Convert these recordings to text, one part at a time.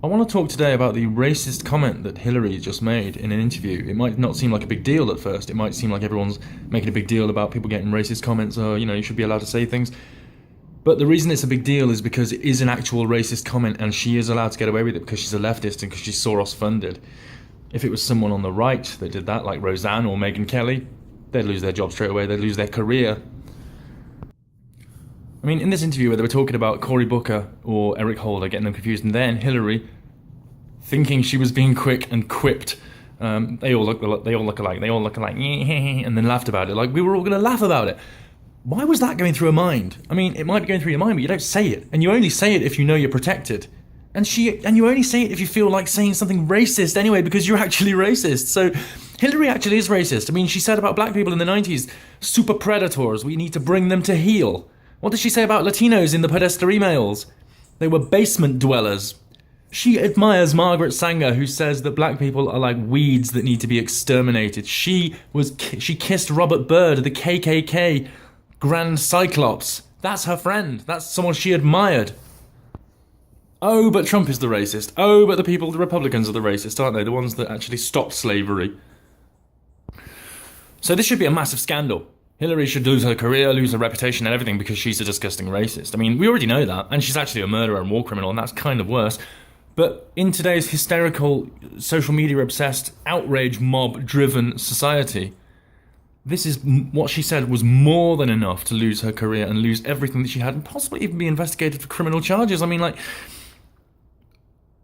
I want to talk today about the racist comment that Hillary just made in an interview. It might not seem like a big deal at first. It might seem like everyone's making a big deal about people getting racist comments, or, you should be allowed to say things. But the reason it's a big deal is because it is an actual racist comment, and she is allowed to get away with it because she's a leftist and because she's Soros funded. If it was someone on the right that did that, like Roseanne or Megyn Kelly, they'd lose their job straight away, they'd lose their career. I mean, in this interview where they were talking about Cory Booker or Eric Holder, getting them confused, and then Hillary, thinking she was being quick and quipped, they all look alike, and then laughed about it, like we were all going to laugh about it. Why was that going through her mind? I mean, it might be going through your mind, but you don't say it, and you only say it if you know you're protected. And you only say it if you feel like saying something racist anyway, because you're actually racist. So Hillary actually is racist. I mean, she said about black people in the 90s, super predators, we need to bring them to heel. What did she say about Latinos in the Podesta emails? They were basement dwellers. She admires Margaret Sanger, who says that black people are like weeds that need to be exterminated. She kissed Robert Byrd, the KKK Grand Cyclops. That's her friend. That's someone she admired. Oh, but Trump is the racist. Oh, but the Republicans are the racist, aren't they? The ones that actually stopped slavery. So this should be a massive scandal. Hillary should lose her career, lose her reputation and everything because she's a disgusting racist. I mean, we already know that. And she's actually a murderer and war criminal, and that's kind of worse. But in today's hysterical, social media-obsessed, outrage mob-driven society, this is what she said was more than enough to lose her career and lose everything that she had and possibly even be investigated for criminal charges. I mean,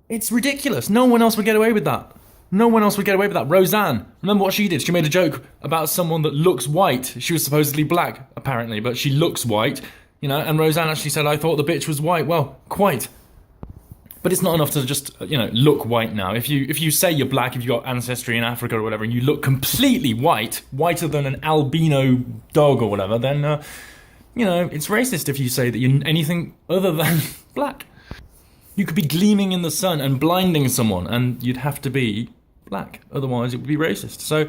it's ridiculous. No one else would get away with that. No one else would get away with that. Roseanne, remember what she did? She made a joke about someone that looks white. She was supposedly black, apparently, but she looks white, and Roseanne actually said, I thought the bitch was white. Well, quite. But it's not enough to just, look white now. If you say you're black, if you've got ancestry in Africa or whatever, and you look completely white, whiter than an albino dog or whatever, then, it's racist if you say that you're anything other than black. You could be gleaming in the sun and blinding someone, and you'd have to be black. Otherwise, it would be racist. So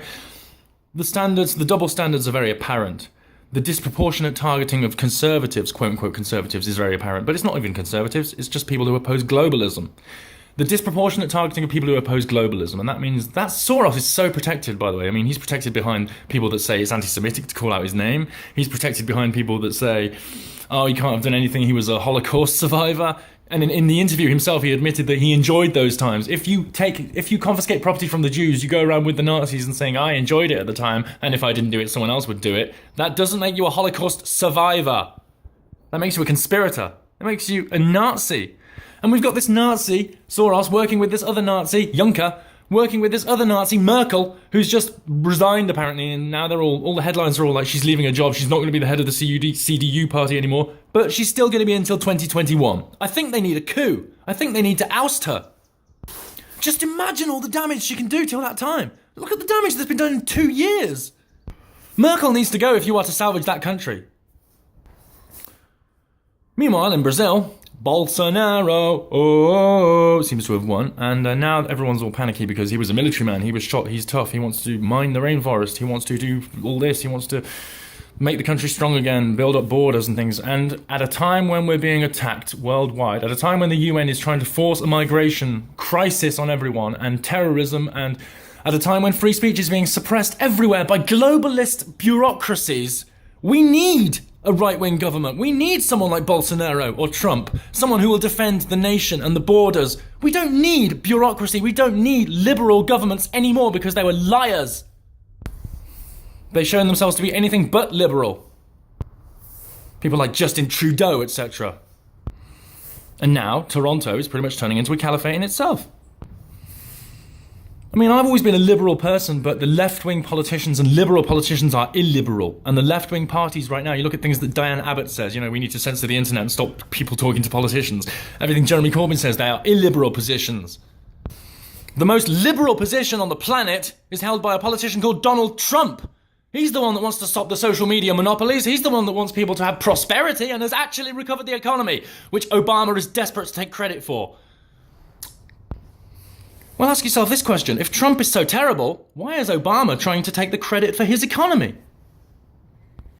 the double standards are very apparent. The disproportionate targeting of conservatives, quote-unquote conservatives, is very apparent. But it's not even conservatives, it's just people who oppose globalism. The disproportionate targeting of people who oppose globalism, and that means that Soros is so protected, by the way. I mean, he's protected behind people that say it's anti-Semitic to call out his name. He's protected behind people that say, oh, he can't have done anything, he was a Holocaust survivor. And in the interview himself, he admitted that he enjoyed those times. If you confiscate property from the Jews, you go around with the Nazis and saying, I enjoyed it at the time, and if I didn't do it, someone else would do it. That doesn't make you a Holocaust survivor. That makes you a conspirator. That makes you a Nazi. And we've got this Nazi, Soros, working with this other Nazi, Juncker, working with this other Nazi, Merkel, who's just resigned apparently, and now all the headlines are all like she's leaving her job, she's not going to be the head of the CDU party anymore, but she's still going to be until 2021. I think they need a coup. I think they need to oust her. Just imagine all the damage she can do till that time. Look at the damage that's been done in 2 years. Merkel needs to go if you are to salvage that country. Meanwhile, in Brazil, Bolsonaro seems to have won, and now everyone's all panicky because he was a military man, he was shot, he's tough, he wants to mine the rainforest, he wants to do all this, he wants to make the country strong again, build up borders and things, and at a time when we're being attacked worldwide, at a time when the UN is trying to force a migration crisis on everyone, and terrorism, and at a time when free speech is being suppressed everywhere by globalist bureaucracies, we need a right-wing government. We need someone like Bolsonaro or Trump, someone who will defend the nation and the borders. We don't need bureaucracy. We don't need liberal governments anymore because they were liars. They've shown themselves to be anything but liberal. People like Justin Trudeau, etc. And now Toronto is pretty much turning into a caliphate in itself. I mean, I've always been a liberal person, but the left-wing politicians and liberal politicians are illiberal. And the left-wing parties right now, you look at things that Diane Abbott says, we need to censor the internet and stop people talking to politicians. Everything Jeremy Corbyn says, they are illiberal positions. The most liberal position on the planet is held by a politician called Donald Trump. He's the one that wants to stop the social media monopolies. He's the one that wants people to have prosperity and has actually recovered the economy, which Obama is desperate to take credit for. Well, ask yourself this question. If Trump is so terrible, why is Obama trying to take the credit for his economy?